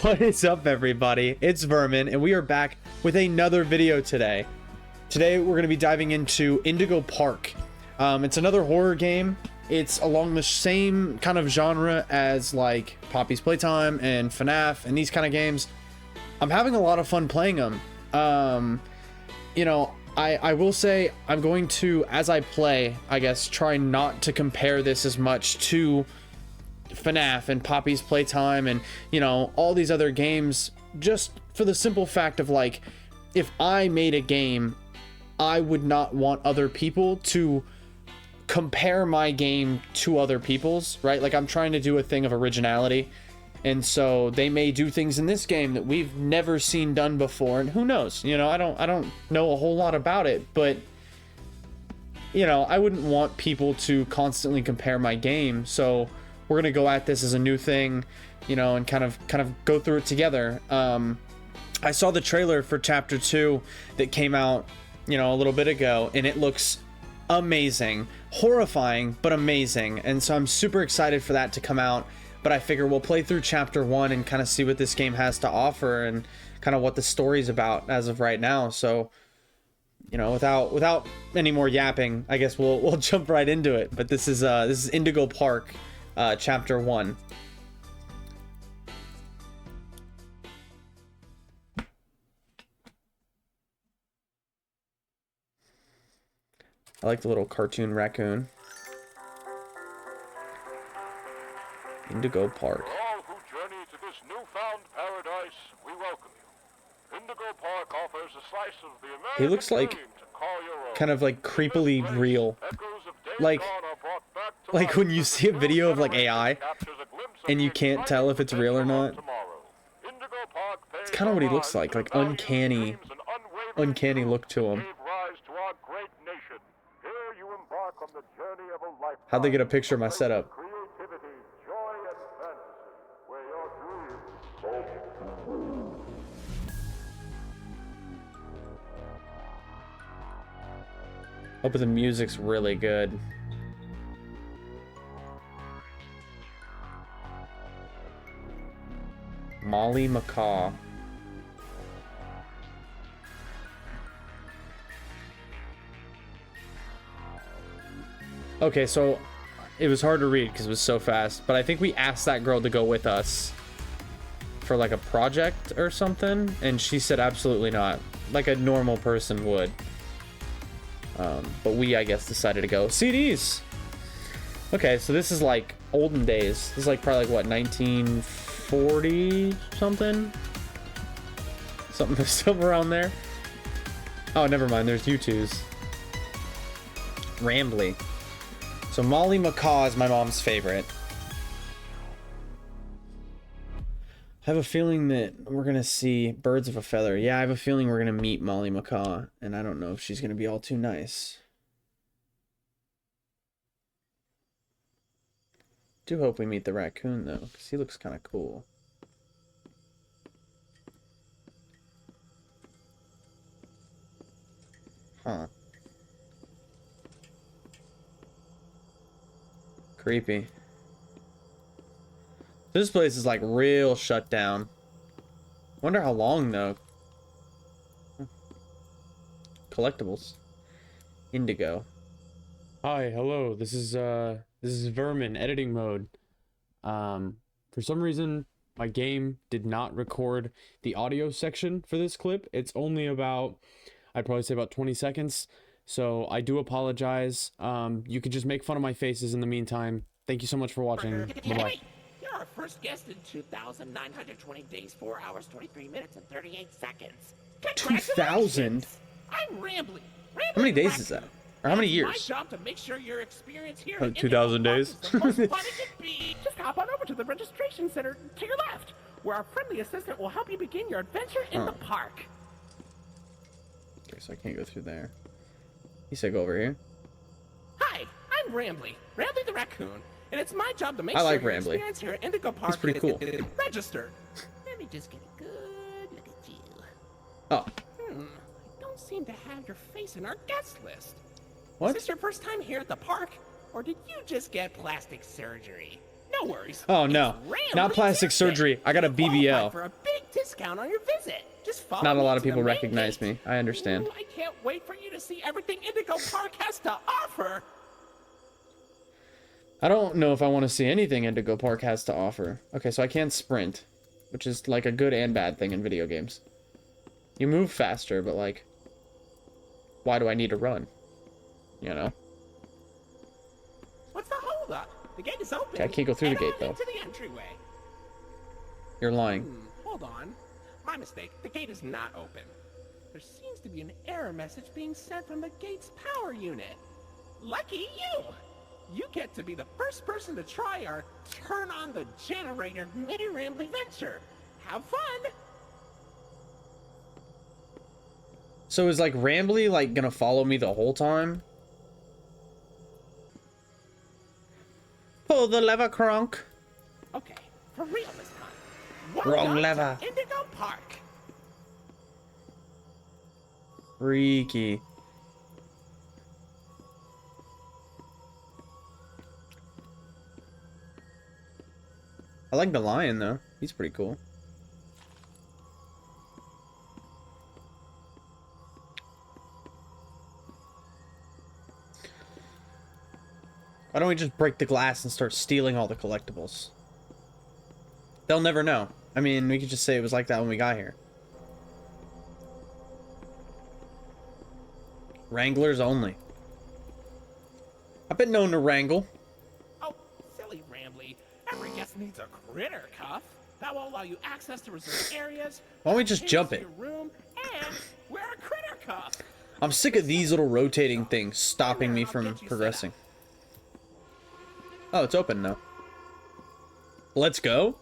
What is up, everybody? It's Vermin, and we are back with another video today. Today, we're going to be diving into Indigo Park. It's another horror game. It's along the same kind of genre as like Poppy's Playtime and FNAF and these kind of games. I'm having a lot of fun playing them. You know, I will say I'm going to, as I play, I guess, try not to compare this as much to FNAF and Poppy's Playtime and, you know, all these other games, just for the simple fact of, like, if I made a game, I would not want other people to compare my game to other people's, right? Like, I'm trying to do a thing of originality, and so they may do things in this game that we've never seen done before, and who knows? You know, I don't know a whole lot about it, but, you know, I wouldn't want people to constantly compare my game, so we're gonna go at this as a new thing, you know, and kind of go through it together. I saw the trailer for Chapter 2 that came out, you know, a little bit ago, and it looks amazing, horrifying, but amazing. And so I'm super excited for that to come out. But I figure we'll play through Chapter 1 and kind of see what this game has to offer and kind of what the story's about as of right now. So, you know, without any more yapping, I guess we'll jump right into it. But this is Indigo Park. Chapter 1. I like the little cartoon raccoon. Indigo Park. All who journey to this newfound paradise, we welcome you. Indigo Park offers a slice of the American He looks like dream to call your own. kind of like creepily real. Like when you see a video of like AI and you can't tell if it's real or not. It's kind of what he looks like uncanny look to him. How'd they get a picture of my setup? Hope the music's really good. Molly Macaw. Okay, so it was hard to read because it was so fast, but I think we asked that girl to go with us for like a project or something, and she said absolutely not, like a normal person would. But we, I guess, decided to go. CDs! Okay, so this is like olden days. This is like probably like what, 1940 something? Something around there. Oh, never mind, there's U2s. Rambly. So Molly Macaw is my mom's favorite. I have a feeling that we're gonna see Birds of a Feather. Yeah, I have a feeling we're gonna meet Molly Macaw, and I don't know if she's gonna be all too nice. Do hope we meet the raccoon though, because he looks kind of cool. Huh. Creepy. This place is like real shut down. Wonder how long though. Collectibles. Indigo. Hi, hello. This is Vermin editing mode. For some reason my game did not record the audio section for this clip. It's only about, I'd probably say about 20 seconds. So I do apologize. You could just make fun of my faces in the meantime. Thank you so much for watching. Bye-bye. You're our first guest in 2,920 days, 4 hours, 23 minutes, and 38 seconds. 2,000? I'm Rambly. How many days is that? Or how many years? It's my job to make sure your experience here 2,000 days. is the most fun it can be. Just hop on over to the registration center to your left, where our friendly assistant will help you begin your adventure in the park. Okay, so I can't go through there. He said go over here. Hi, I'm Rambly the Racoon, and it's my job to make I sure like your Rambly. experience here at Indigo Park He's pretty cool. is registered. Let me just get a good look at you. Oh. I don't seem to have your face in our guest list. What? Is this your first time here at the park? Or did you just get plastic surgery? No worries. Oh no, It's not Rambley plastic Tuesday. surgery. I got a You qualify BBL. for a big discount on your visit. Just follow Not a me lot of to the people main recognize gate. me. I understand. Ooh, I can't wait for you to see everything Indigo Park has to offer. I don't know if I want to see anything Indigo Park has to offer. Okay, so I can't sprint, which is like a good and bad thing in video games. You move faster, but like, why do I need to run? You know? What's the holdup? The gate is open. Okay, I can't go through the gate, though. Into the entryway. You're lying. Hold on. My mistake. The gate is not open. There seems to be an error message being sent from the gate's power unit. Lucky you! You get to be the first person to try our turn on the generator mini rambling venture. Have fun! So is like Rambly like gonna follow me the whole time? Pull the lever, Kronk. Okay, for real this time. Wrong Welcome lever. to Indigo Park. Freaky. I like the lion though. He's pretty cool. Why don't we just break the glass and start stealing all the collectibles? They'll never know. I mean, we could just say it was like that when we got here. Wranglers only. I've been known to wrangle. Oh, silly Rambly. Every guest needs a critter cuff. That will allow you access to reserved areas. Why don't we just jump it? Your room and wear a critter cuff. I'm sick of these little rotating things stopping me from progressing. Oh, it's open now. Let's go.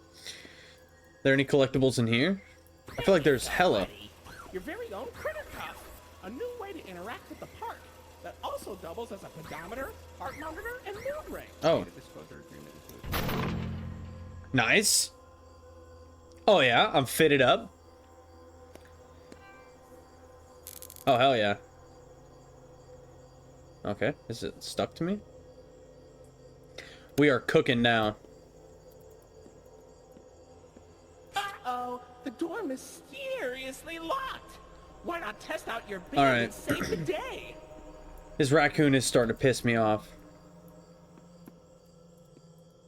There any collectibles in here? I feel like there's hella. Your very own critter cuff. A new way to interact with the park that also doubles as a pedometer, heart monitor, and mood ring. Oh. Nice. Oh yeah, I'm fitted up. Oh hell yeah. Okay, is it stuck to me? We are cooking now. Uh-oh, the door mysteriously locked. Why not test out your bid All right. and save the day? This raccoon is starting to piss me off.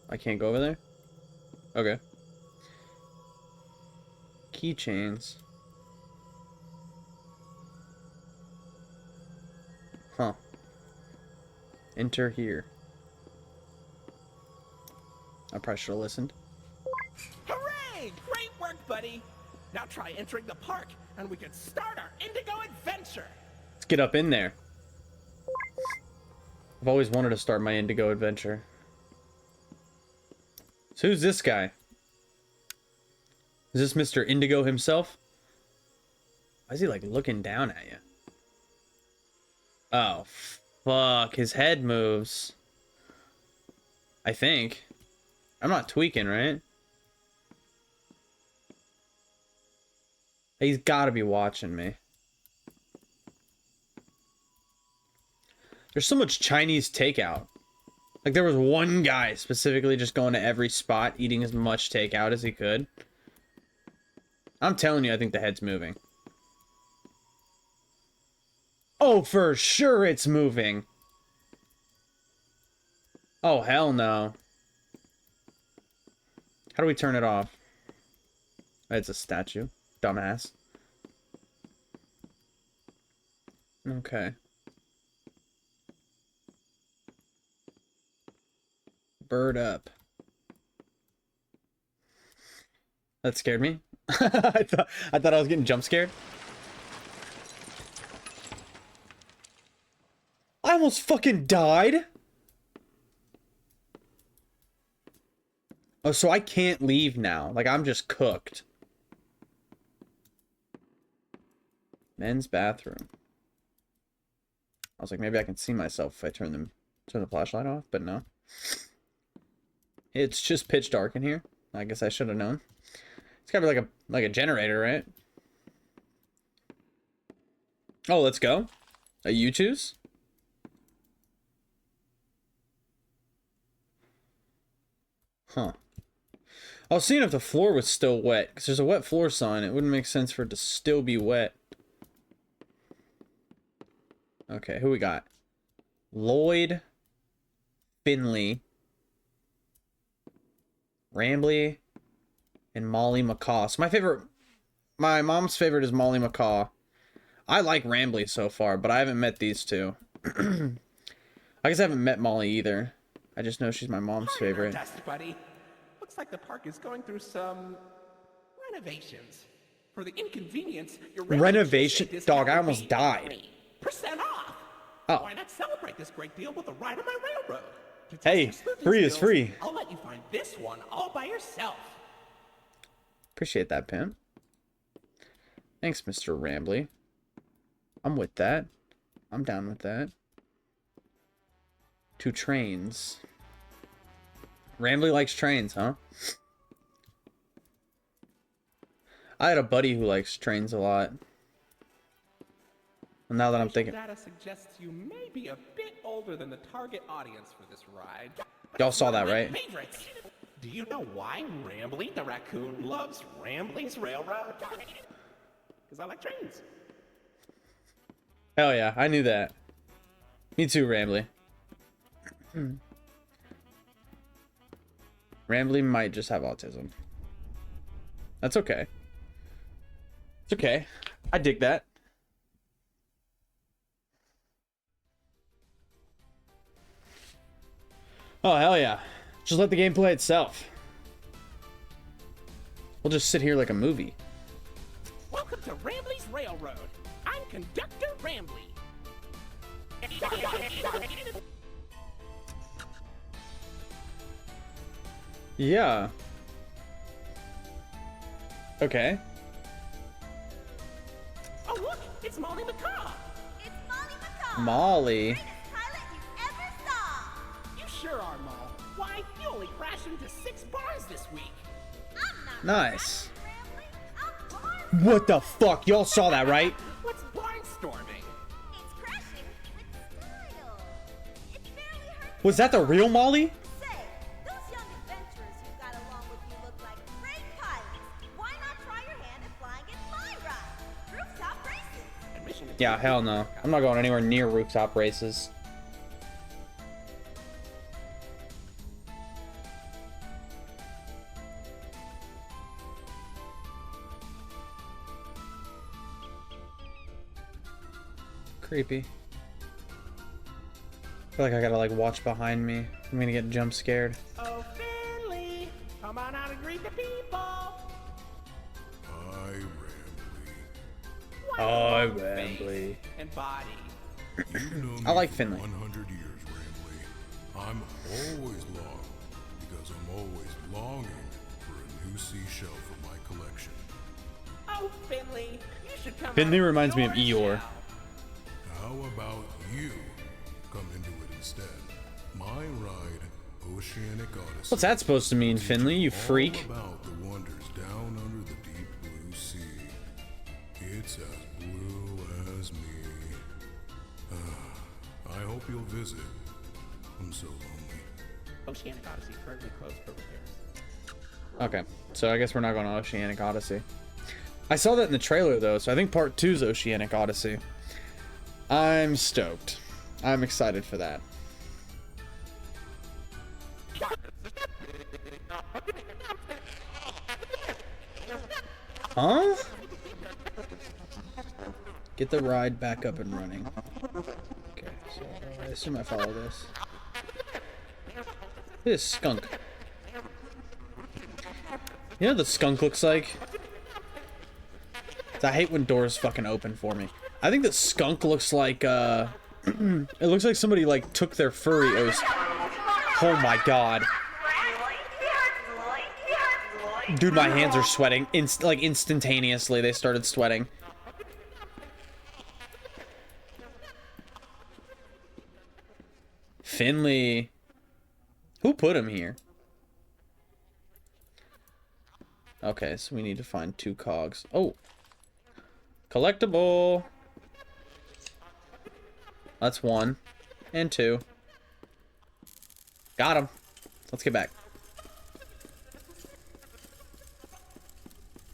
I can't go over there? Okay. Keychains. Huh. Enter here. I probably should have listened. Hooray! Great work, buddy. Now try entering the park, and we can start our Indigo adventure. Let's get up in there. I've always wanted to start my Indigo adventure. So who's this guy? Is this Mr. Indigo himself? Why is he like looking down at you? Oh, fuck. His head moves. I think. I'm not tweaking, right? He's gotta be watching me. There's so much Chinese takeout. Like, there was one guy specifically just going to every spot, eating as much takeout as he could. I'm telling you, I think the head's moving. Oh, for sure it's moving. Oh, hell no. How do we turn it off? It's a statue. Dumbass. Okay. Bird up. That scared me. I thought I was getting jump scared. I almost fucking died. Oh, so I can't leave now. Like, I'm just cooked. Men's bathroom. I was like, maybe I can see myself if I turn the flashlight off, but no. It's just pitch dark in here. I guess I should have known. It's gotta be like a generator, right? Oh, let's go. You choose? Huh. I was seeing if the floor was still wet, because there's a wet floor sign. It wouldn't make sense for it to still be wet. Okay, who we got? Lloyd, Finley, Rambly, and Molly McCaw. So my mom's favorite is Molly McCaw. I like Rambly so far, but I haven't met these two. I guess I haven't met Molly either. I just know she's my mom's favorite. Dust, buddy. Looks like the park is going through some renovations. For the inconvenience, your Renovation? Dog, I almost died. % off. Oh. Why not celebrate this great deal with a ride on my railroad? To test Hey, your sleuthing free is skills, free. I'll let you find this one all by yourself. Appreciate that, Pim. Thanks, Mr. Rambly. I'm with that. I'm down with that. 2 trains. Rambly likes trains, huh? I had a buddy who likes trains a lot. And now that I'm thinking... Data suggests you may be a bit older than the target audience for this ride. Y'all saw that, right? Favorites. Do you know why Rambly the raccoon loves Rambling's Railroad? Because I like trains. Hell yeah, I knew that. Me too, Rambly. Rambly might just have autism. That's okay. It's okay. I dig that. Oh, hell yeah. Just let the game play itself. We'll just sit here like a movie. Welcome to Rambly's Railroad. I'm Conductor Rambly. Yeah. Okay. Oh, look! It's Molly McCaw! It's Molly McCaw. Molly. Greatest pilot you ever saw. You sure are, Mol. Why, you only crashed into 6 bars this week. I'm not Nice. Rambly. I'm born. What the fuck? Y'all saw that, right? What's barnstorming? It's crashing with style. It's barely hurt. Was that the real Molly? Say, those young adventurers you got along with you look like great pilots. Why not try your hand at flying in my ride? Rooftop races. Admission to Yeah, hell no. I'm not going anywhere near rooftop races. Creepy. I feel like I gotta like watch behind me. I'm gonna get jump scared. Oh, Finley! Come on out and greet the people! Hi, Rambly. Oh, Face Rambly. and body. You've known I me like for Finley. 100 years, Rambly. I'm always long because I'm always longing for a new seashell for my collection. Oh, Finley! You should come Finley out reminds me of your Eeyore. shell. How about you come into it instead? My ride, Oceanic Odyssey. What's that supposed to mean, Finley, you freak? All about the wonders down under the deep blue sea. It's as blue as me. I hope you'll visit. I'm so lonely. Oceanic Odyssey currently closed for repairs. Okay, so I guess we're not going to Oceanic Odyssey. I saw that in the trailer, though, so I think part 2 is Oceanic Odyssey. I'm stoked. I'm excited for that. Huh? Get the ride back up and running. Okay, so I assume I follow this. This skunk. You know what the skunk looks like? I hate when doors fucking open for me. I think the skunk looks like, it looks like somebody, like, took their furry Oh my god. Dude, my hands are sweating. Like, instantaneously, they started sweating. Finley. Who put him here? Okay, so we need to find 2 cogs. Oh. Collectible. That's 1. And 2. Got him. Let's get back.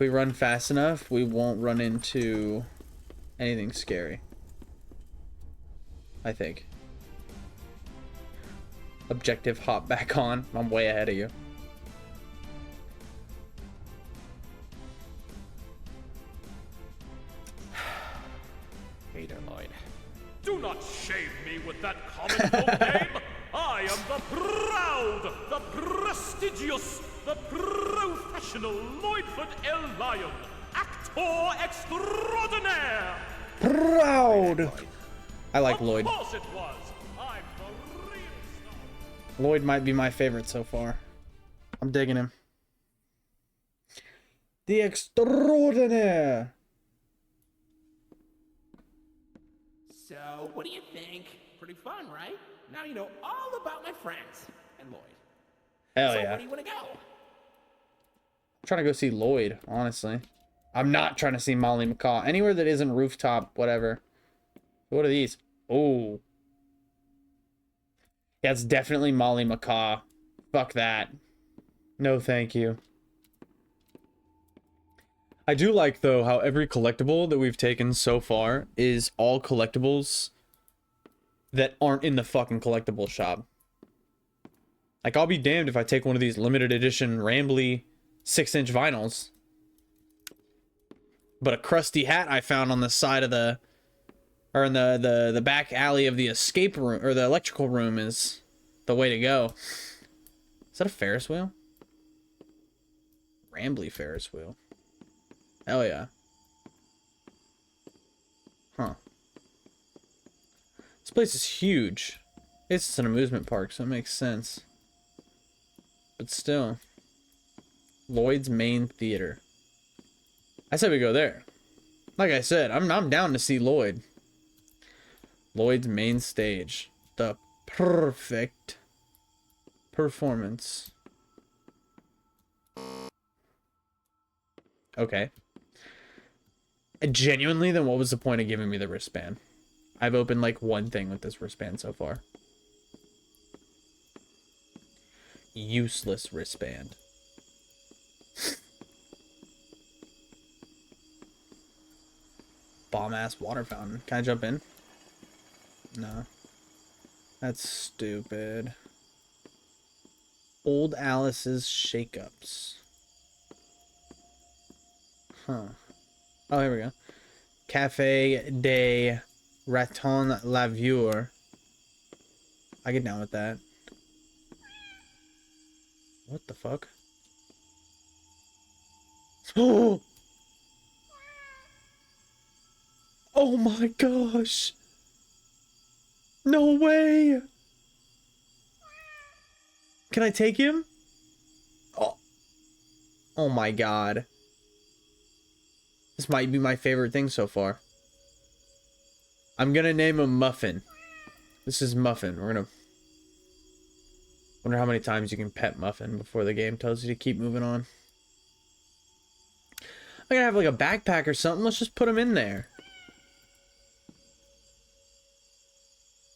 If we run fast enough, we won't run into anything scary. I think. Objective hop back on. I'm way ahead of you. Hater Lloyd. Do not shame me with that common folk name. I am the proud, the prestigious, the professional Lloydford L. Lion, actor extraordinaire. Proud. I like Lloyd. Of course it was. I'm the real star. Lloyd might be my favorite so far. I'm digging him. The extraordinaire. So, what do you think? Pretty fun, right? Now you know all about my friends and Lloyd. Hell So yeah. where do you want to go? I'm trying to go see Lloyd, honestly. I'm not trying to see Molly McCaw. Anywhere that isn't rooftop, whatever. What are these? Oh. Yeah, it's definitely Molly McCaw. Fuck that. No, thank you. I do like, though, how every collectible that we've taken so far is all collectibles that aren't in the fucking collectible shop. Like, I'll be damned if I take one of these limited edition Rambly 6-inch vinyls. But a crusty hat I found on the side of the... Or in the back alley of the escape room, or the electrical room, is the way to go. Is that a Ferris wheel? Rambly Ferris wheel. Hell yeah. Huh. This place is huge. It's an amusement park, so it makes sense. But still. Lloyd's main theater. I said we go there. Like I said, I'm down to see Lloyd. Lloyd's main stage. The perfect performance. Okay. Genuinely, then what was the point of giving me the wristband? I've opened like one thing with this wristband so far. Useless wristband. Bomb ass water fountain. Can I jump in? No. That's stupid. Old Alice's shake-ups. Huh. Oh, here we go. Cafe de Raton Lavure. I get down with that. What the fuck? Oh! Oh my gosh! No way! Can I take him? Oh. Oh my god. This might be my favorite thing so far. I'm gonna name him Muffin. This is Muffin. We're gonna... Wonder how many times you can pet Muffin before the game tells you to keep moving on. I'm gonna have like a backpack or something. Let's just put him in there.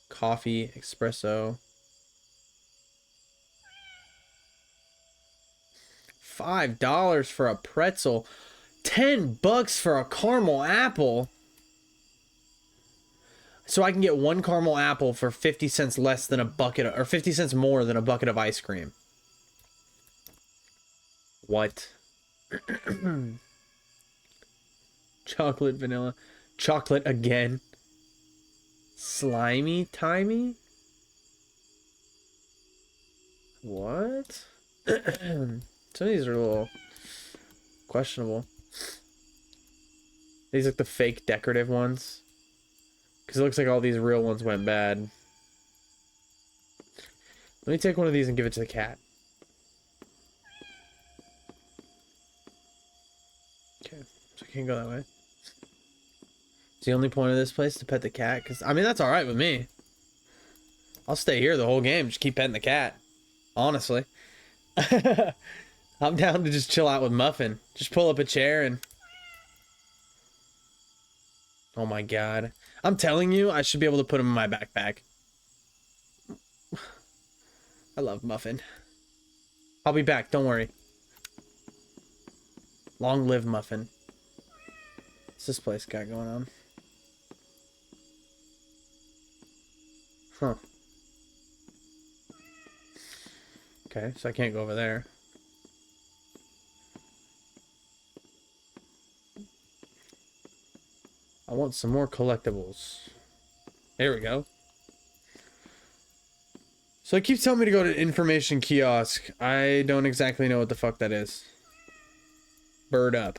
Coffee, espresso. $5 for a pretzel. $10 for a caramel apple. So I can get one caramel apple for 50 cents less than a bucket of, or 50 cents more than a bucket of ice cream. What? Chocolate, vanilla. Chocolate again. Slimy timey? What? Some of these are a little questionable. These are the fake decorative ones. Because it looks like all these real ones went bad. Let me take one of these and give it to the cat. Okay, so I can't go that way. Is the only point of this place to pet the cat? Because, I mean, that's alright with me. I'll stay here the whole game. Just keep petting the cat. Honestly. I'm down to just chill out with Muffin. Just pull up a chair and... Oh my god. I'm telling you, I should be able to put him in my backpack. I love Muffin. I'll be back, don't worry. Long live Muffin. What's this place got going on? Huh. Okay, so I can't go over there. I want some more collectibles. There we go. So it keeps telling me to go to information kiosk. I don't exactly know what the fuck that is. Bird up.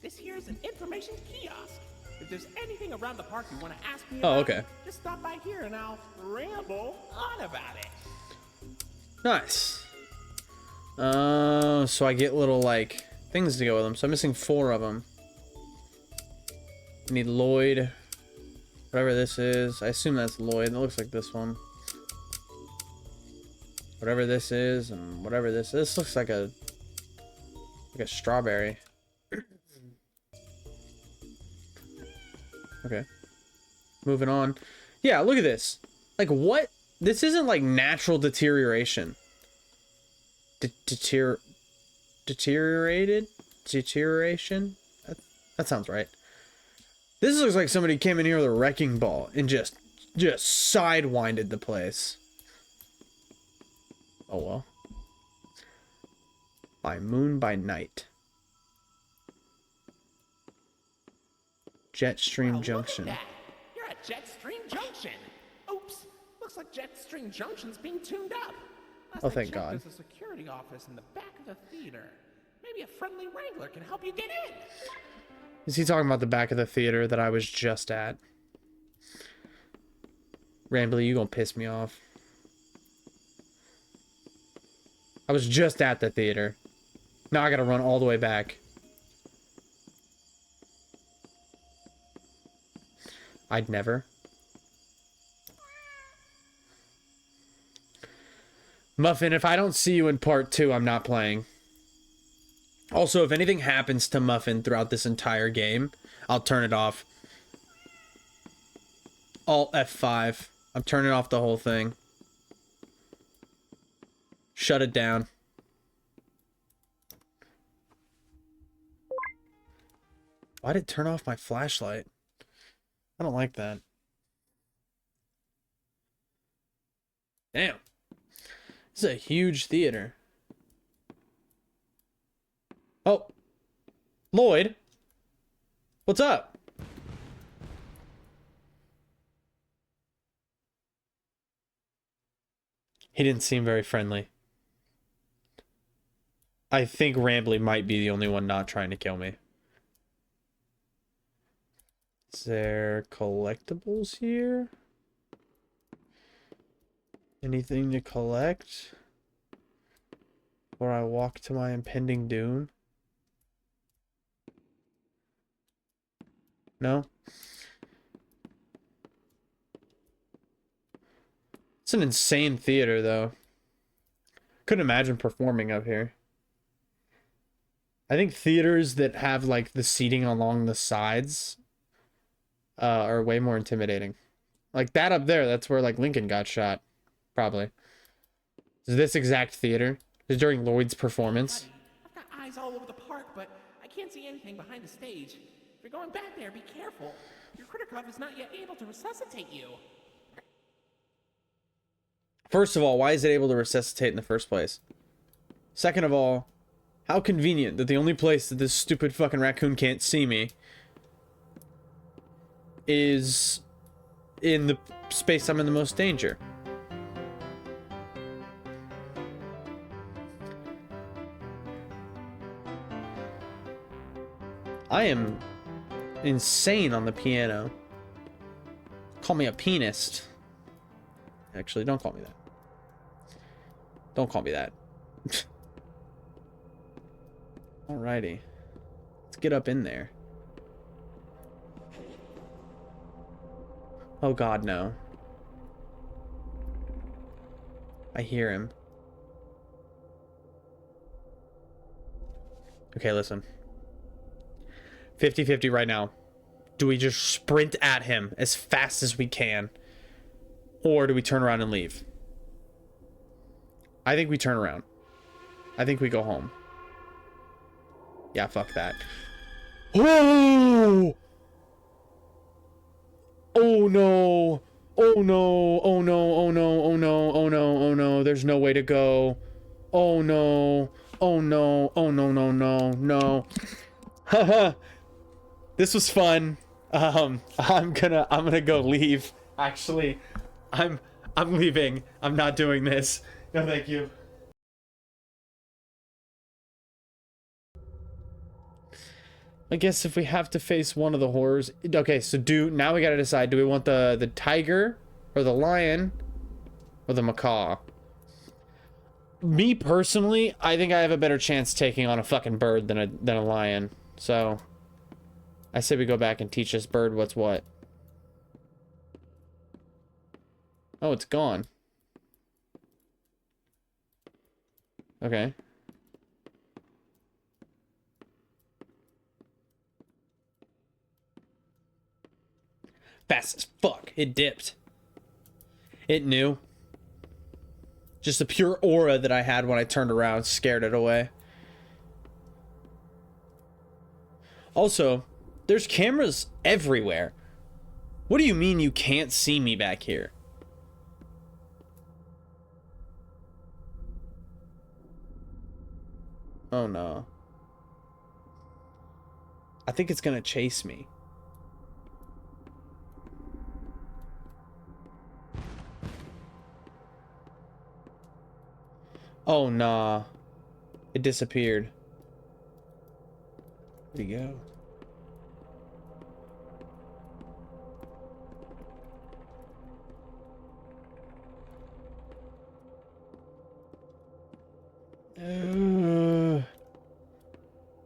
This here is an information kiosk. If there's anything around the park you want to ask me Oh, about, okay. just stop by here and I'll ramble on about it. Nice. So I get little, like, things to go with them. So I'm missing 4 of them. I need Lloyd. Whatever this is. I assume that's Lloyd. It looks like this one. Whatever this is, and whatever this is. This looks like a strawberry. Okay. Moving on. Yeah, look at this. Like, what? This isn't like natural deterioration. Deteriorated? Deterioration? That sounds right. This looks like somebody came in here with a wrecking ball and just sidewinded the place. Oh well. By moon by night. Jetstream Wow, Junction. Look at that. You're at Jetstream Junction. Oops. Looks like Jetstream Junction's being tuned up. Last Oh, I thank checked, God. There's a security office in the back of the theater. Maybe a friendly wrangler can help you get in. Is he talking about the back of the theater that I was just at? Rambly, you gonna piss me off. I was just at the theater. Now I gotta run all the way back. I'd never. Muffin, if I don't see you in part 2, I'm not playing. Also, if anything happens to Muffin throughout this entire game, I'll turn it off. Alt F5. I'm turning off the whole thing. Shut it down. Why did it turn off my flashlight? I don't like that. Damn. This is a huge theater. Oh. Lloyd. What's up? He didn't seem very friendly. I think Rambly might be the only one not trying to kill me. Is there collectibles here? Anything to collect? Before I walk to my impending doom? No? It's an insane theater, though. Couldn't imagine performing up here. I think theaters that have, like, the seating along the sides are way more intimidating. Like, that up there, that's where, like, Lincoln got shot. Probably. Is this exact theater? Is during Lloyd's performance? I've got eyes all over the park, but I can't see anything behind the stage. If you're going back there, be careful. Your Criticov is not yet able to resuscitate you. First of all, why is it able to resuscitate in the first place? Second of all, how convenient that the only place that this stupid fucking raccoon can't see me is in the space I'm in the most danger. I am insane on the piano. Call me a pianist. Actually, don't call me that. Don't call me that. Alrighty. Let's get up in there. Oh god, no. I hear him. Okay, listen. 50-50 right now. Do we just sprint at him as fast as we can? Or do we turn around and leave? I think we turn around. I think we go home. Yeah, fuck that. Oh! Oh no! Oh no! Oh no! Oh no! Oh no! Oh no! Oh no! There's no way to go. Oh no! Oh no! Oh no! No! No! No! Haha! This was fun. I'm gonna go leave. Actually, I'm leaving. I'm not doing this. No, thank you. I guess if we have to face one of the horrors. Okay, so now we gotta decide, do we want the tiger or the lion or the macaw? Me personally, I think I have a better chance taking on a fucking bird than a lion. So I say we go back and teach this bird what's what. Oh, it's gone. Okay. Fast as fuck. It dipped. It knew. Just the pure aura that I had when I turned around scared it away. Also, there's cameras everywhere. What do you mean you can't see me back here? Oh no. I think it's gonna chase me. Oh nah. It disappeared. Where'd he go?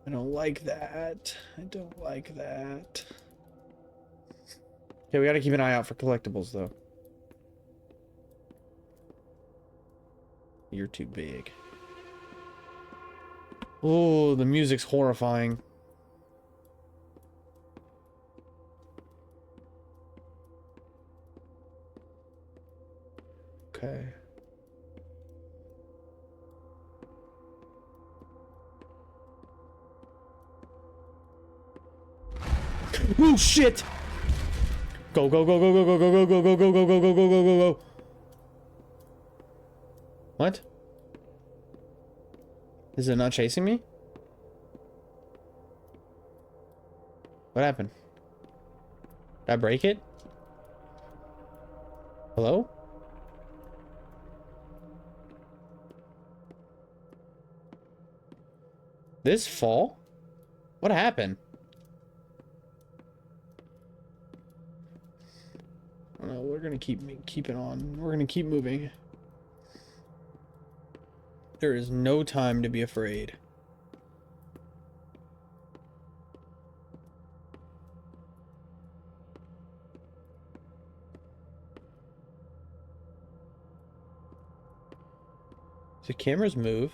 I don't like that. I don't like that. Okay, we gotta keep an eye out for collectibles, though. You're too big. Oh, the music's horrifying. Okay. Oh shit! Go go go go go go go go go go go go go go go go go go. What? Is it not chasing me? What happened? Did I break it? Hello? This fall? What happened? Oh, we're gonna keep it on. We're gonna keep moving. There is no time to be afraid. Do cameras move?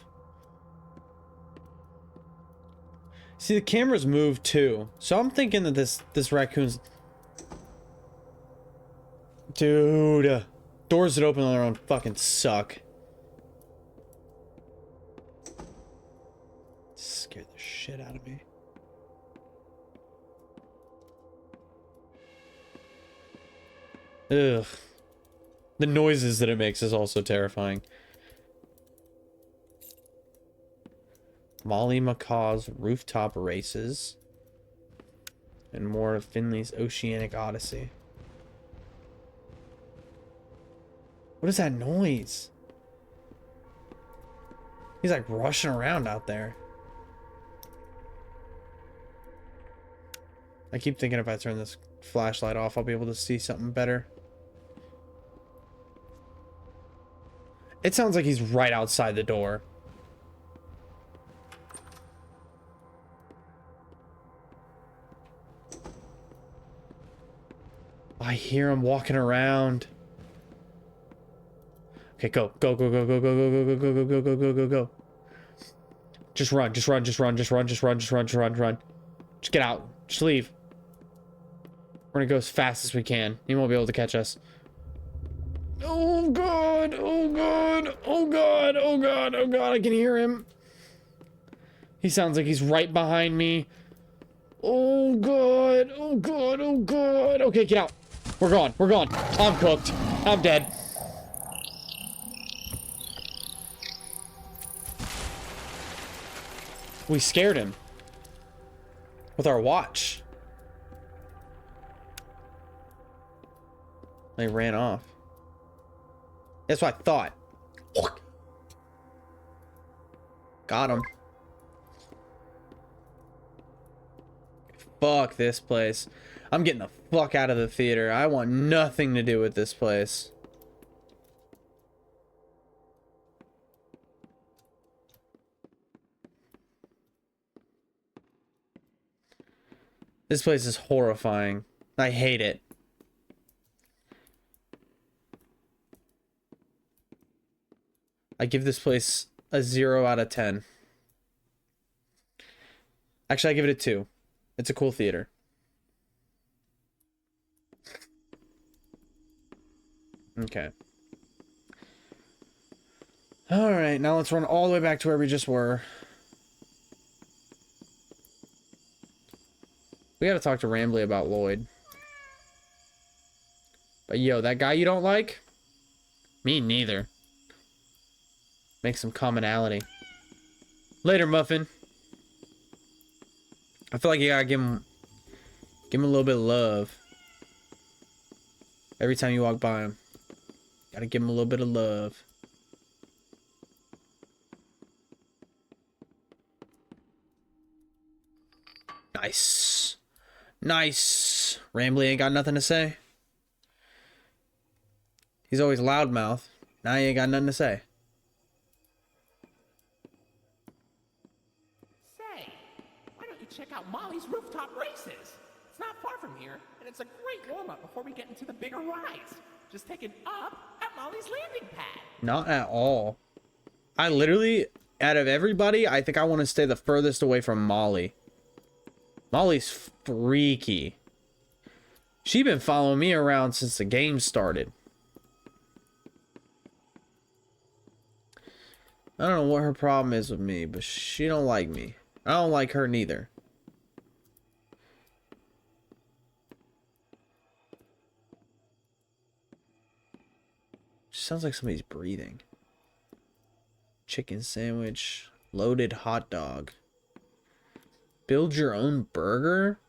See, the cameras move too. So I'm thinking that this raccoon's... Dude. Doors that open on their own fucking suck. Scared the shit out of me. Ugh. The noises that it makes is also terrifying. Molly McCaw's rooftop races. And more of Finley's Oceanic Odyssey. What is that noise? He's like rushing around out there. I keep thinking if I turn this flashlight off, I'll be able to see something better. It sounds like he's right outside the door. I hear him walking around. Okay, go. Go, go, go, go, go, go, go, go, go, go, go, go, go, go. Just run, just run, just run, just run, just run, just run, just run, just run. Just get out. Just leave. We're gonna go as fast as we can. He won't be able to catch us. Oh god, oh god, oh god, oh god, oh god, I can hear him. He sounds like he's right behind me. Oh god, oh god, oh god. Okay, get out. We're gone, we're gone. I'm cooked. I'm dead. We scared him. With our watch. They ran off. That's what I thought. Got him. Fuck this place. I'm getting the fuck out of the theater. I want nothing to do with this place. This place is horrifying. I hate it. I give this place a 0 out of 10. Actually, I give it a 2. It's a cool theater. Okay. Alright, now let's run all the way back to where we just were. We gotta talk to Rambly about Lloyd. But yo, that guy you don't like? Me neither. Make some commonality. Later, Muffin. I feel like you gotta give him a little bit of love. Every time you walk by him. Gotta give him a little bit of love. Nice. Nice. Rambly ain't got nothing to say. He's always loudmouth. Now he ain't got nothing to say. Say, why don't you check out Molly's rooftop races? It's not far from here, and it's a great warm-up before we get into the bigger rides. Just take it up at Molly's landing pad. Not at all. I literally, out of everybody, I think I want to stay the furthest away from Molly. Molly's freaky. She been following me around since the game started. I don't know what her problem is with me, but she don't like me. I don't like her neither. She sounds like somebody's breathing. Chicken sandwich, loaded hot dog. Build your own burger?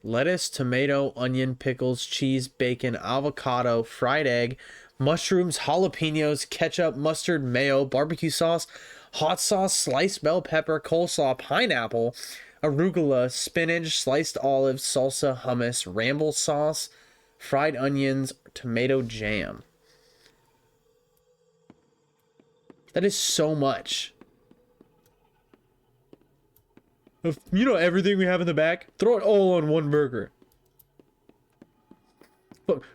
Lettuce, tomato, onion, pickles, cheese, bacon, avocado, fried egg, mushrooms, jalapenos, ketchup, mustard, mayo, barbecue sauce, hot sauce, sliced bell pepper, coleslaw, pineapple, arugula, spinach, sliced olives, salsa, hummus, ramble sauce, fried onions, tomato jam. That is so much. You know everything we have in the back? Throw it all on one burger.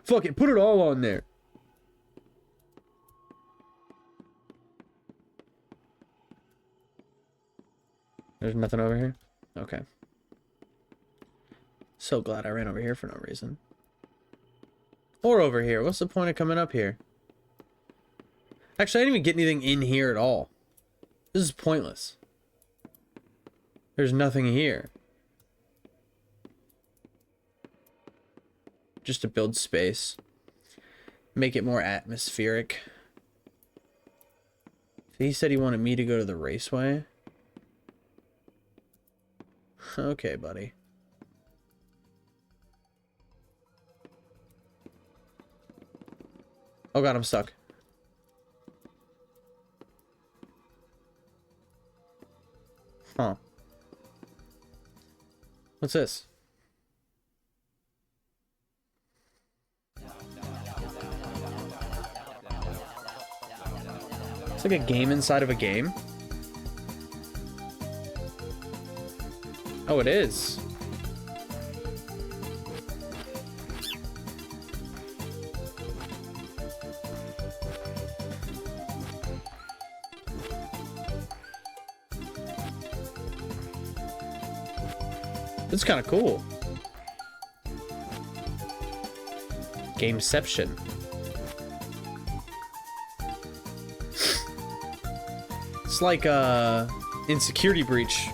Fuck it, put it all on there. There's nothing over here? Okay. So glad I ran over here for no reason. Or over here. What's the point of coming up here? Actually, I didn't even get anything in here at all. This is pointless. There's nothing here. Just to build space. Make it more atmospheric. He said he wanted me to go to the raceway. Okay, buddy. Oh god, I'm stuck. Huh. What's this? It's like a game inside of a game. Oh, it is. This is kind of cool. Gameception. It's like in Security Breach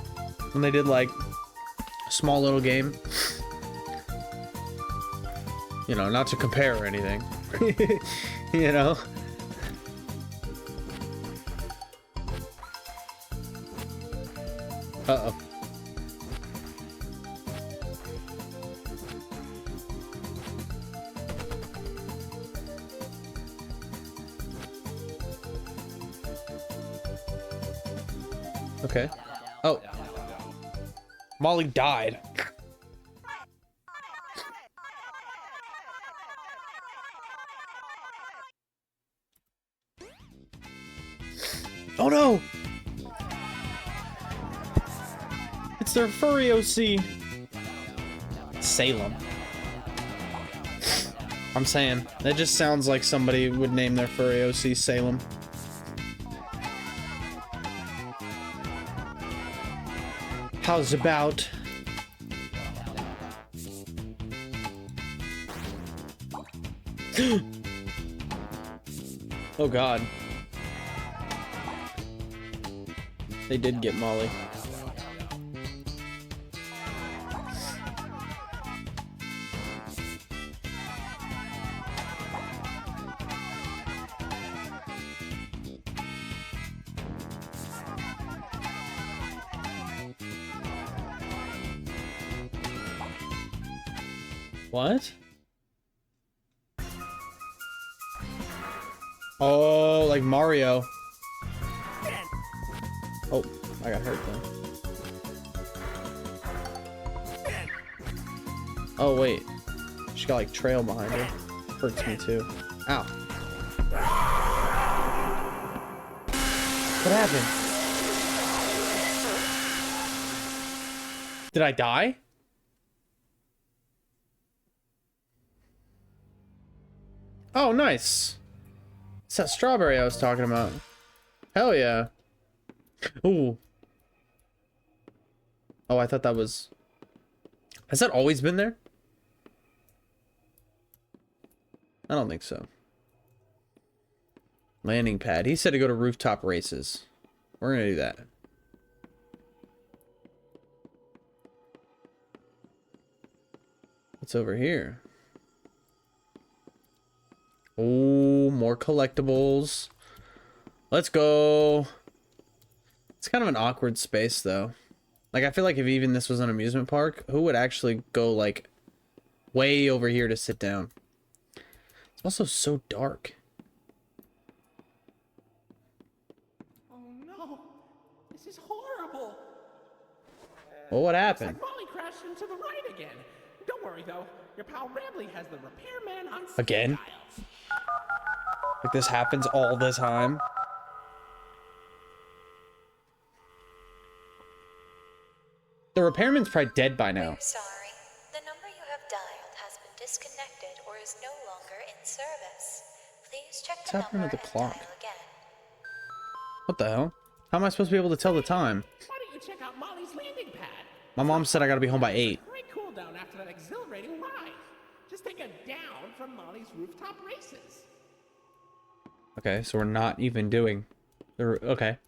when they did like a small little game. You know, not to compare or anything. You know? Uh-oh. Okay. Oh. Molly died. Oh no! It's their furry OC. Salem. I'm saying, that just sounds like somebody would name their furry OC Salem. How's about? Oh god. They did get Molly. What? Oh, like Mario. Oh, I got hurt then. Oh, wait. She got like trail behind her. Hurts me too. Ow. What happened? Did I die? Oh, nice. It's that strawberry I was talking about. Hell yeah. Ooh. Oh, I thought that was... Has that always been there? I don't think so. Landing pad. He said to go to rooftop races. We're gonna do that. What's over here? Oh, more collectibles. Let's go. It's kind of an awkward space, though. Like, I feel like if even this was an amusement park, who would actually go, like, way over here to sit down? It's also so dark. Oh no, this is horrible. Well, what Looks happened? like Molly crashed into the right again. Don't worry though, your pal Rambley has the repairman on speed Again? dials. Like, this happens all the time. The repairman's probably dead by now. We're sorry. The number you have dialed has been disconnected or is no longer in service. Please check What's the happening number with the and clock? dial again. What the hell? How am I supposed to be able to tell the time? Why don't you check out Molly's landing pad? My mom said I gotta be home by 8. Great cool down after that exhilarating ride. Just take a down from Molly's rooftop races. Okay, so we're not even doing... Okay.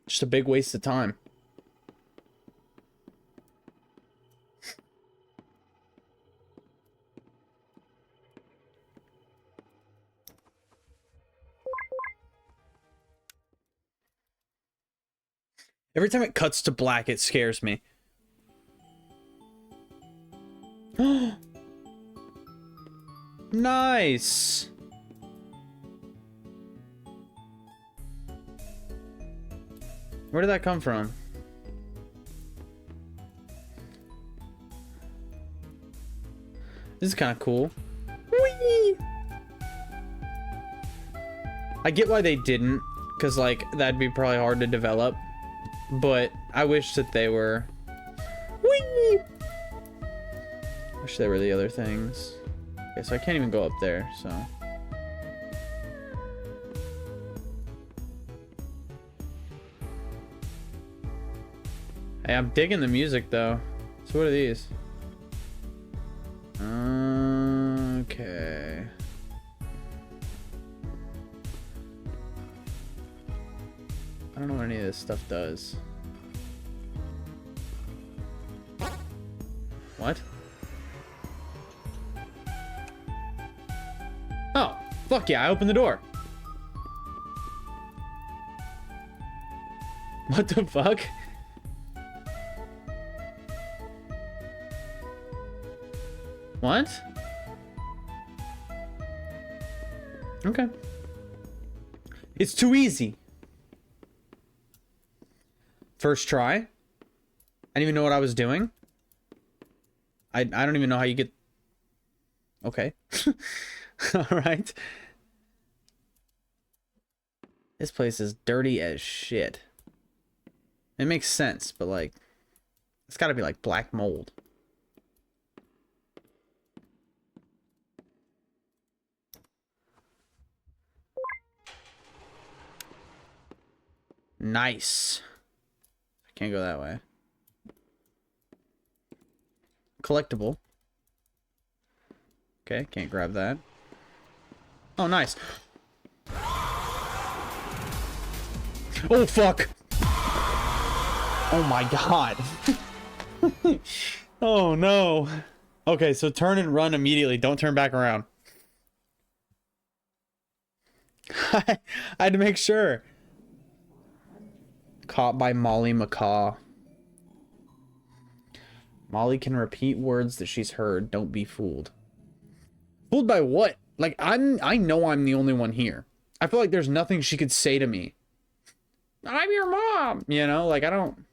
Just a big waste of time. Every time it cuts to black, it scares me. Nice. Where did that come from? This is kind of cool. Whee! I get why they didn't, because like that'd be probably hard to develop, but I wish that they were. Whee! Wish they were the other things. Okay, so I can't even go up there, so. Hey, I'm digging the music though. So what are these? Okay. I don't know what any of this stuff does. What? Oh, fuck yeah, I opened the door. What the fuck? What? Okay. It's too easy. First try. I didn't even know what I was doing. I don't even know how you get... Okay. Alright. This place is dirty as shit. It makes sense, but like... It's gotta be like black mold. Nice. I can't go that way. Collectible. Okay, can't grab that. Oh, nice. Oh, fuck. Oh, my God. Oh, no. Okay, so turn and run immediately. Don't turn back around. I had to make sure. Caught by Molly McCaw. Molly can repeat words that she's heard. Don't be fooled. Fooled by what? Like, I know I'm the only one here. I feel like there's nothing she could say to me. I'm your mom! You know, like, I don't...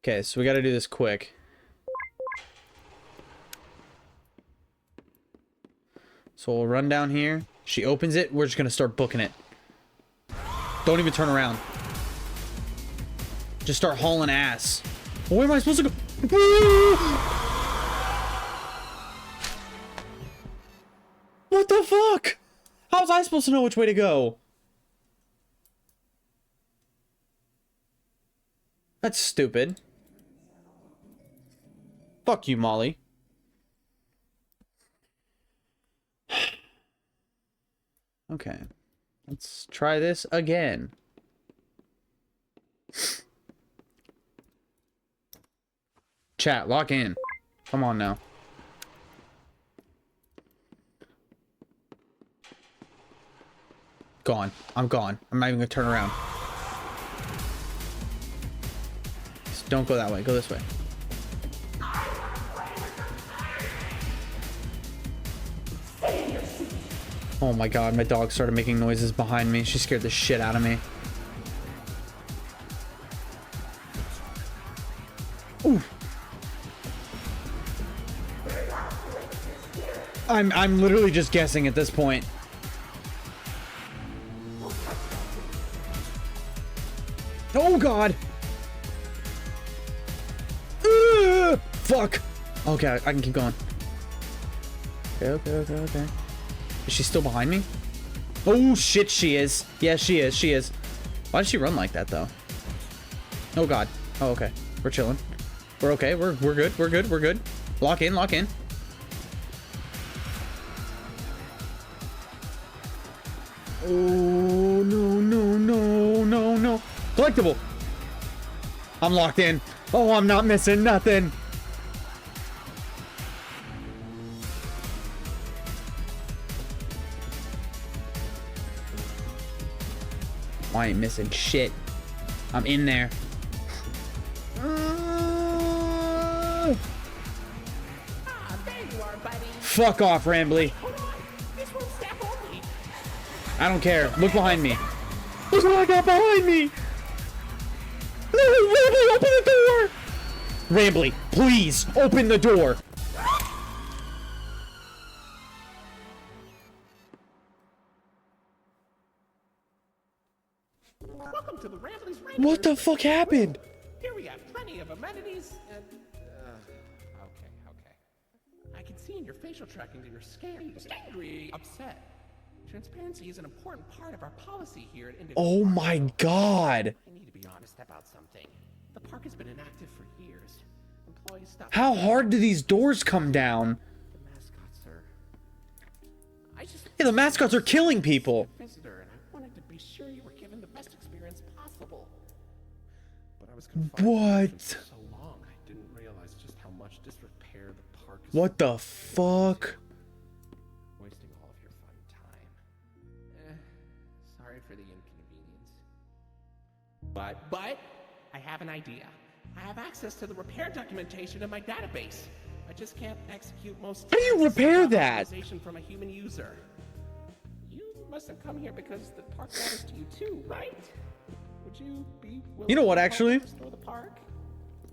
Okay, so we gotta do this quick. So we'll run down here. She opens it. We're just gonna start booking it. Don't even turn around. Just start hauling ass. Where am I supposed to go? What the fuck? How was I supposed to know which way to go? That's stupid. Fuck you, Molly. Okay. Let's try this again. Chat, lock in. Come on now. Gone. I'm gone. I'm not even gonna turn around. Just don't go that way. Go this way. Oh my god, my dog started making noises behind me. She scared the shit out of me. Ooh. I'm literally just guessing at this point. Oh god. Fuck. Okay, I can keep going. Okay. Is she still behind me? Oh shit, she is. Yeah, she is. Why does she run like that though? Oh god. Oh, okay. We're chilling. We're okay. We're good. Lock in. Oh no. Collectible. I'm locked in. Oh, I'm not missing nothing. I ain't missing shit. I'm in there. Ah, there you are, buddy. Fuck off, Rambly. Hold on. This one's staff only. I don't care. Look behind me. Look what I got behind me. No, Rambly, open the door. Rambly, please open the door. Welcome to the Ramblings Ranger. What the fuck happened? Here we have plenty of amenities and... Okay. I can see in your facial tracking that you're scared, angry, upset. Transparency is an important part of our policy here at Indigo Oh Park. my god. I need to be honest about something. The park has been inactive for years. Employees stop... How hard do these doors come down? The mascots are Hey, the mascots are killing people. Visitor, and I wanted to be sure you were given the best experience possible. But I was confined What? for so long, I didn't realize just how much disrepair the park is. What the fuck? Wasting all of your fun time. Sorry for the inconvenience. But I have an idea. I have access to the repair documentation in my database. I just can't execute most. How do you repair that? Authorization from a human user. You must have come here because the park matters to you too, right? Would you be willing You know what, to help actually? restore the park?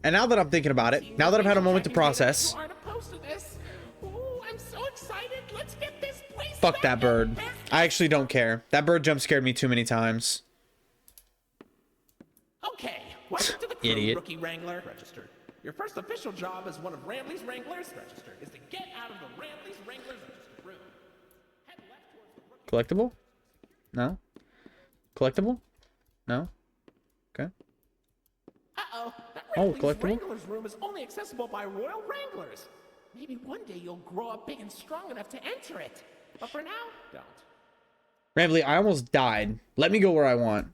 And now that I'm thinking about it, now that I've had a moment to process, You aren't opposed to this. Ooh, I'm so excited. Let's get this place fuck that back bird. up. I actually don't care. That bird jump scared me too many times. Okay, welcome to the crew, Idiot. Rookie Wrangler. Registered. Your first official job as one of Rambley's Wranglers, registered, is to get out of the Rambley's Wranglers registered room. Head left towards the rookie. Collectible? No? Collectible? No? Okay. Uh-oh, that Oh, Rambley's collectible? Wranglers room is only accessible by Royal Wranglers. Maybe one day you'll grow up big and strong enough to enter it. But for now, don't. Rambley, I almost died. Let me go where I want.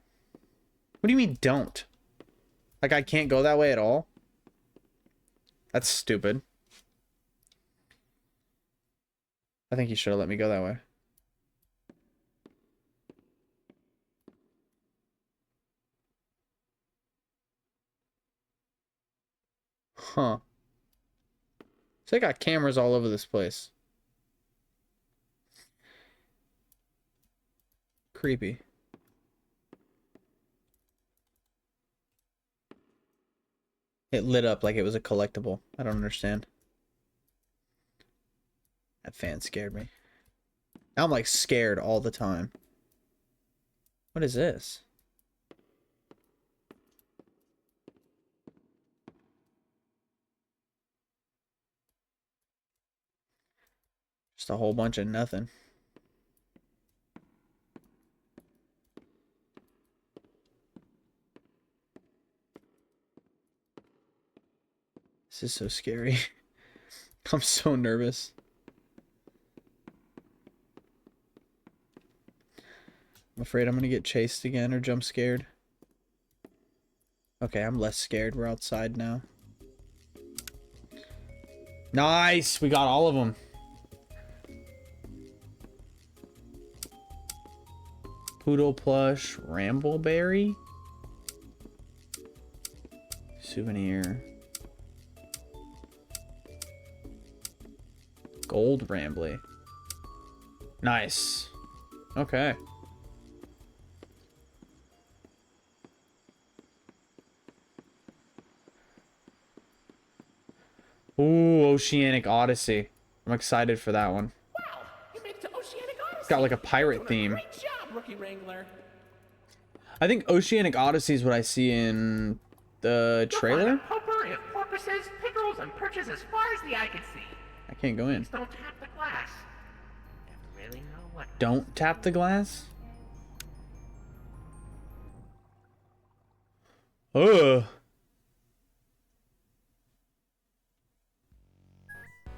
What do you mean, don't? Like, I can't go that way at all? That's stupid. I think you should have let me go that way. Huh. So they got cameras all over this place. Creepy. It lit up like it was a collectible. I don't understand. That fan scared me. Now I'm like scared all the time. What is this? Just a whole bunch of nothing. This is so scary. I'm so nervous. I'm afraid I'm gonna get chased again or jump scared. Okay, I'm less scared. We're outside now. Nice! We got all of them. Poodle plush, Rambleberry. Souvenir. Gold Rambley. Nice. Okay. Ooh, Oceanic Odyssey. I'm excited for that one. Wow, you made it to Oceanic Odyssey. It's got like a pirate You're doing theme. Great job, Rookie Wrangler. I think Oceanic Odyssey is what I see in the trailer. Popper and porpoises, pickles, and perches as far as the eye can see. I can't go in. Just don't tap the glass. Never really know what. Don't tap the glass? Ugh.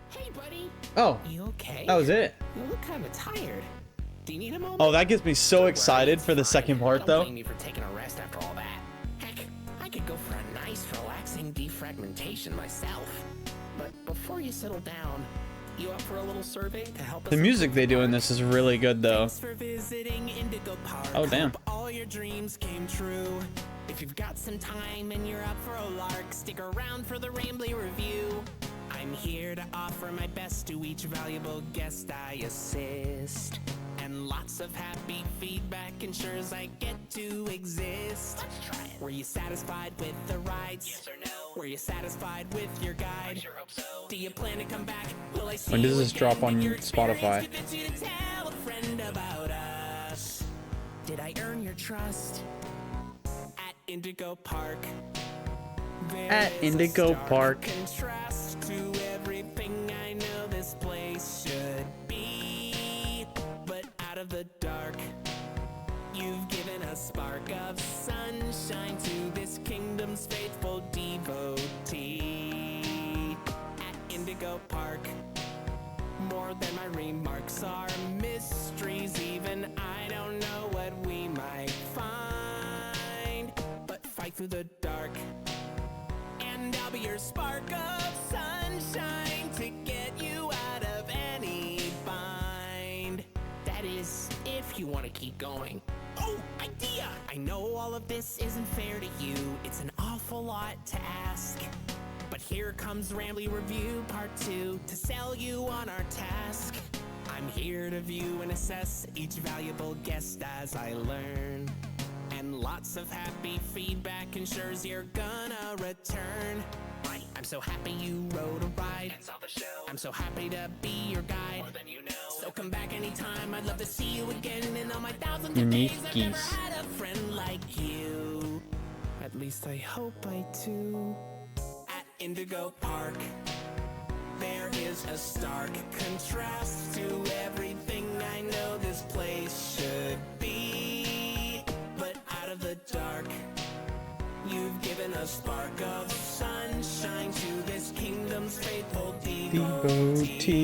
Hey, buddy. Oh, You okay? that was it. You look kind of tired. Do you need a moment? Oh, that gets me so Don't worry, excited it's for the fine. second part, Don't though. blame me for taking a rest after all that. Heck, I could go for a nice, relaxing defragmentation myself. But before you settle down, you up for a little survey to help us? The music they do in this is really good, though. Thanks for visiting Indigo Park. Oh, damn. Hope all your dreams came true. If you've got some time and you're up for a lark, stick around for the Rambley review. I'm here to offer my best to each valuable guest I assist. And lots of happy feedback ensures I get to exist. Let's try it. Were you satisfied with the rides? Yes or no? Were you satisfied with your guide? I sure hope so. Do you plan to come back? Will I see When does you this again? drop on Did your experience Spotify? convince you to tell a friend about us? Did I earn your trust? At Indigo Park. There At is a Indigo stark Park. contrast to everything I know this place should be. But out of the dark, you've given a spark of sunshine to this kingdom's faithful devotee. At Indigo Park, more More than my remarks are mysteries. Even I don't know what we might find. But fight through the dark, and I'll be your spark of sunshine to get you out of any bind. That is, if you want to keep going. Oh, idea! I know all of this isn't fair to you. It's an awful lot to ask. But here comes Rambly Review Part 2 to sell you on our task. I'm here to view and assess each valuable guest as I learn. And lots of happy feedback ensures you're gonna return. Right, I'm so happy you rode a ride and saw the show. I'm so happy to be your guide. More than you know. So come back anytime. I'd love to see you again. In all my thousands of days, I've never had a friend like you. At least I hope I do. At Indigo Park, there is a stark contrast to everything I know this place should be. But out of the dark, you've given a spark of sunshine to this kingdom's faithful devotee.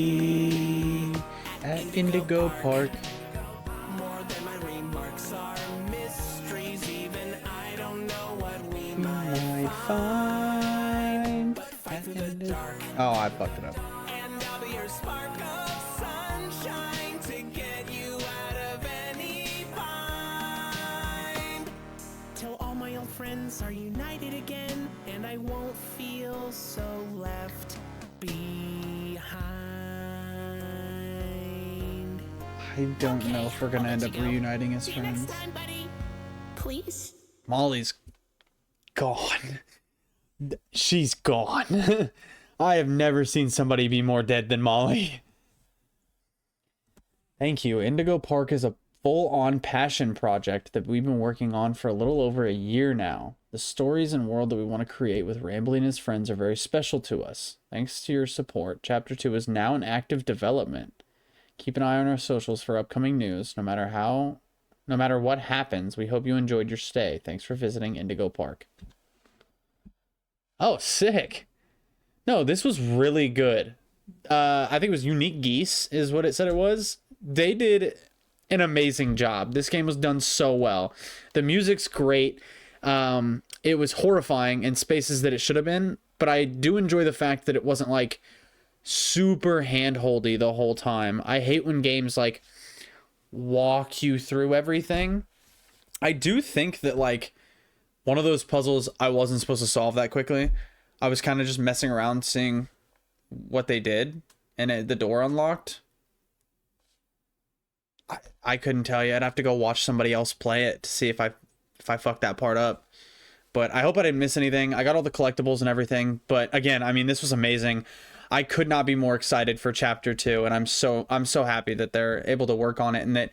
At Indigo Park. More than my remarks are mysteries. Even I don't know what we might find. But fight through the dark. Oh, I fucked it up. And I'll be your spark of sunshine to get you out of any bind. Till all my old friends are united again, and I won't feel so left behind. I don't know if we're gonna end up reuniting as See you next friends. time, buddy. Please. Molly's gone. She's gone. I have never seen somebody be more dead than Molly. Thank you. Indigo Park is a full-on passion project that we've been working on for a little over a year now. The stories and world that we want to create with Rambly and his friends are very special to us. Thanks to your support, Chapter 2 is now in active development. Keep an eye on our socials for upcoming news. No matter what happens, we hope you enjoyed your stay. Thanks for visiting Indigo Park. Oh, sick. No, this was really good. I think it was Unique Geese is what it said it was. They did an amazing job. This game was done so well. The music's great. It was horrifying in spaces that it should have been, but I do enjoy the fact that it wasn't like super hand-holdy the whole time. I hate when games like walk you through everything. I do think that like one of those puzzles I wasn't supposed to solve that quickly. I was kind of just messing around seeing what they did, and the door unlocked. I couldn't tell you. I'd have to go watch somebody else play it to see if I fucked that part up. But I hope I didn't miss anything. I got all the collectibles and everything. But again, I mean, this was amazing. I could not be more excited for Chapter 2, and I'm so happy that they're able to work on it, and that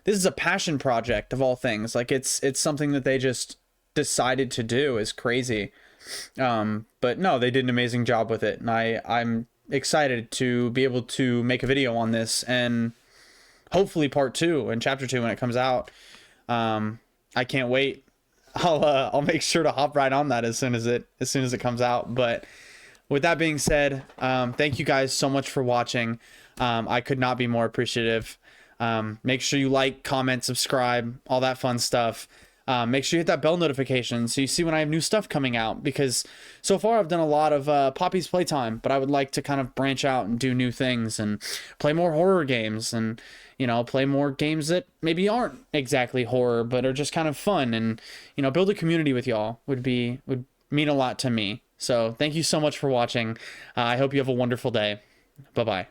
this is a passion project of all things. Like it's something that they just decided to do. Is crazy. But no, they did an amazing job with it, and I'm excited to be able to make a video on this, and hopefully Part 2 and Chapter 2 when it comes out. I can't wait. I'll make sure to hop right on that as soon as it comes out. But with that being said, thank you guys so much for watching. I could not be more appreciative. Make sure you like, comment, subscribe, all that fun stuff. Make sure you hit that bell notification so you see when I have new stuff coming out, because so far I've done a lot of Poppy's Playtime, but I would like to kind of branch out and do new things and play more horror games, and play more games that maybe aren't exactly horror but are just kind of fun, and build a community with y'all would mean a lot to me. So thank you so much for watching. I hope you have a wonderful day. Bye-bye.